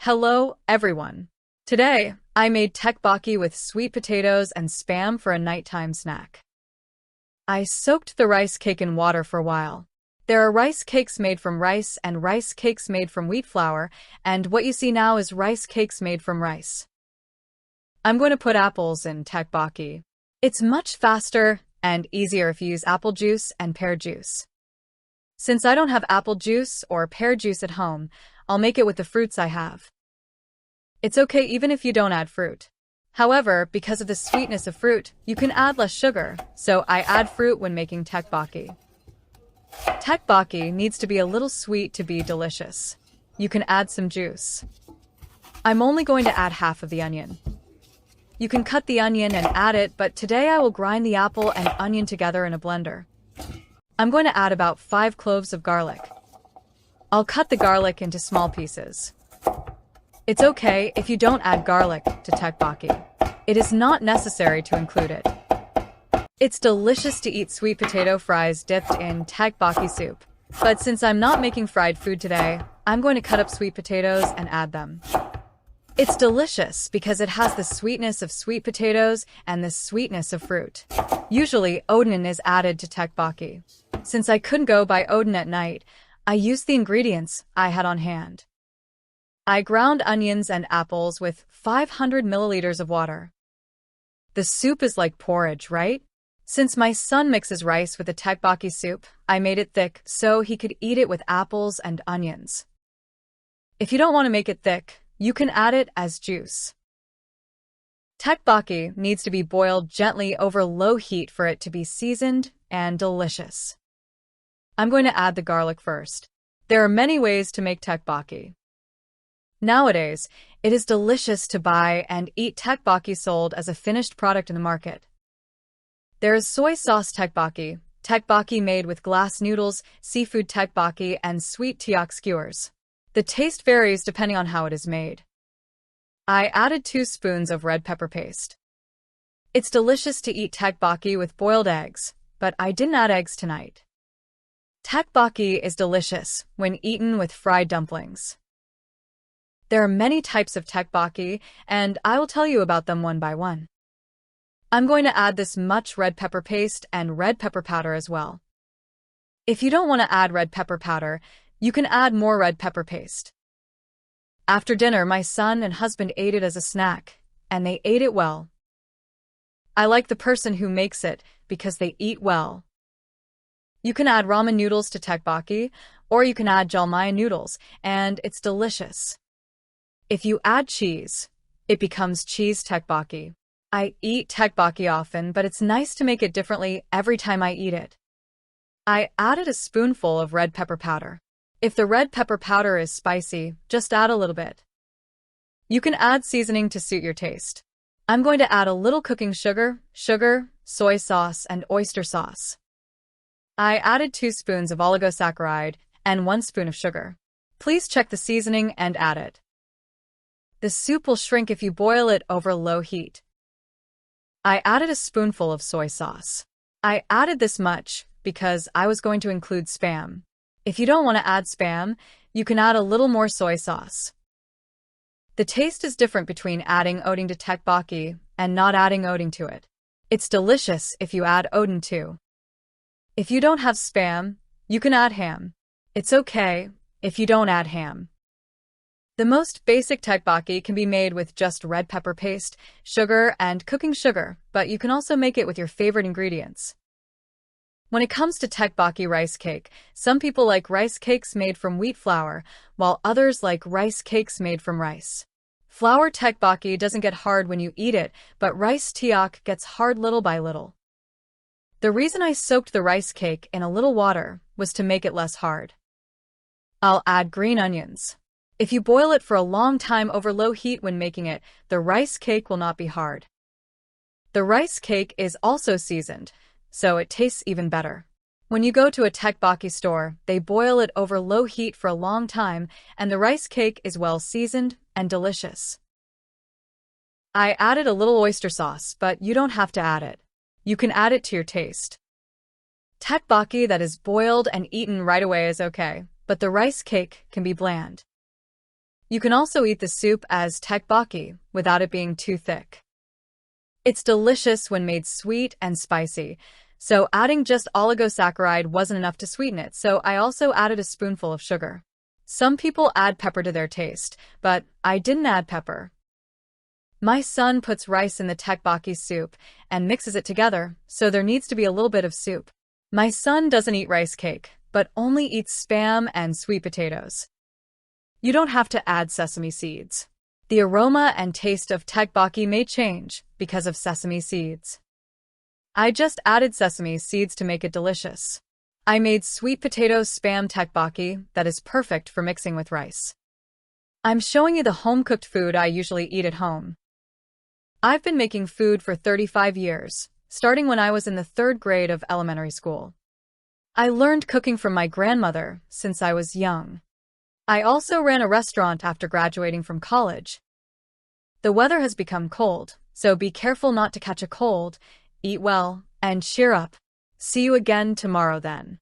Hello, everyone. Today, I made tteokbokki with sweet potatoes and spam for a nighttime snack. I soaked the rice cake in water for a while. There are rice cakes made from rice and rice cakes made from wheat flour, and what you see now is rice cakes made from rice. I'm going to put apples in tteokbokki. It's much faster and easier if you use apple juice and pear juice. Since I don't have apple juice or pear juice at home, I'll make it with the fruits I have. It's okay even if you don't add fruit. However, because of the sweetness of fruit, you can add less sugar, so I add fruit when making tteokbokki. Tteokbokki needs to be a little sweet to be delicious. You can add some juice. I'm only going to add half of the onion. You can cut the onion and add it, but today I will grind the apple and onion together in a blender. I'm going to add about 5 cloves of garlic. I'll cut the garlic into small pieces. It's okay if you don't add garlic to tteokbokki. It is not necessary to include it. It's delicious to eat sweet potato fries dipped in tteokbokki soup. But since I'm not making fried food today, I'm going to cut up sweet potatoes and add them. It's delicious because it has the sweetness of sweet potatoes and the sweetness of fruit. Usually, oden is added to tteokbokki. Since I couldn't go buy oden at night, I used the ingredients I had on hand. I ground onions and apples with 500 milliliters of water. The soup is like porridge, right? Since my son mixes rice with the tteokbokki soup, I made it thick so he could eat it with apples and onions. If you don't want to make it thick, you can add it as juice. Tteokbokki needs to be boiled gently over low heat for it to be seasoned and delicious. I'm going to add the garlic first. There are many ways to make tteokbokki. Nowadays, it is delicious to buy and eat tteokbokki sold as a finished product in the market. There is soy sauce tteokbokki, tteokbokki made with glass noodles, seafood tteokbokki, and sweet tteok skewers. The taste varies depending on how it is made. I added 2 spoons of red pepper paste. It's delicious to eat tteokbokki with boiled eggs, but I didn't add eggs tonight. Tteokbokki is delicious when eaten with fried dumplings. There are many types of tteokbokki, and I will tell you about them one by one. I'm going to add this much red pepper paste and red pepper powder as well. If you don't want to add red pepper powder, you can add more red pepper paste. After dinner, my son and husband ate it as a snack, and they ate it well. I like the person who makes it because they eat well. You can add ramen noodles to tteokbokki, or you can add jjajangmyeon noodles, and it's delicious. If you add cheese, it becomes cheese tteokbokki. I eat tteokbokki often, but it's nice to make it differently every time I eat it. I added a spoonful of red pepper powder. If the red pepper powder is spicy, just add a little bit. You can add seasoning to suit your taste. I'm going to add a little cooking sugar, soy sauce, and oyster sauce. I added 2 spoons of oligosaccharide and 1 spoon of sugar. Please check the seasoning and add it. The soup will shrink if you boil it over low heat. I added a spoonful of soy sauce. I added this much because I was going to include spam. If you don't want to add spam, you can add a little more soy sauce. The taste is different between adding oden to tteokbokki and not adding oden to it. It's delicious if you add oden too. If you don't have spam, you can add ham. It's okay if you don't add ham. The most basic tteokbokki can be made with just red pepper paste, sugar, and cooking sugar, but you can also make it with your favorite ingredients. When it comes to tteokbokki rice cake, some people like rice cakes made from wheat flour, while others like rice cakes made from rice. Flour tteokbokki doesn't get hard when you eat it, but rice tteok gets hard little by little. The reason I soaked the rice cake in a little water was to make it less hard. I'll add green onions. If you boil it for a long time over low heat when making it, the rice cake will not be hard. The rice cake is also seasoned, so it tastes even better. When you go to a tteokbokki store, they boil it over low heat for a long time, and the rice cake is well seasoned and delicious. I added a little oyster sauce, but you don't have to add it. You can add it to your taste. Tteokbokki that is boiled and eaten right away is okay, but the rice cake can be bland. You can also eat the soup as tteokbokki without it being too thick. It's delicious when made sweet and spicy, so adding just oligosaccharide wasn't enough to sweeten it, so I also added a spoonful of sugar. Some people add pepper to their taste, but I didn't add pepper. My son puts rice in the tteokbokki soup and mixes it together, so there needs to be a little bit of soup. My son doesn't eat rice cake, but only eats spam and sweet potatoes. You don't have to add sesame seeds. The aroma and taste of tteokbokki may change because of sesame seeds. I just added sesame seeds to make it delicious. I made sweet potato spam tteokbokki that is perfect for mixing with rice. I'm showing you the home-cooked food I usually eat at home. I've been making food for 35 years, starting when I was in the 3rd grade of elementary school. I learned cooking from my grandmother since I was young. I also ran a restaurant after graduating from college. The weather has become cold, so be careful not to catch a cold, eat well, and cheer up. See you again tomorrow then.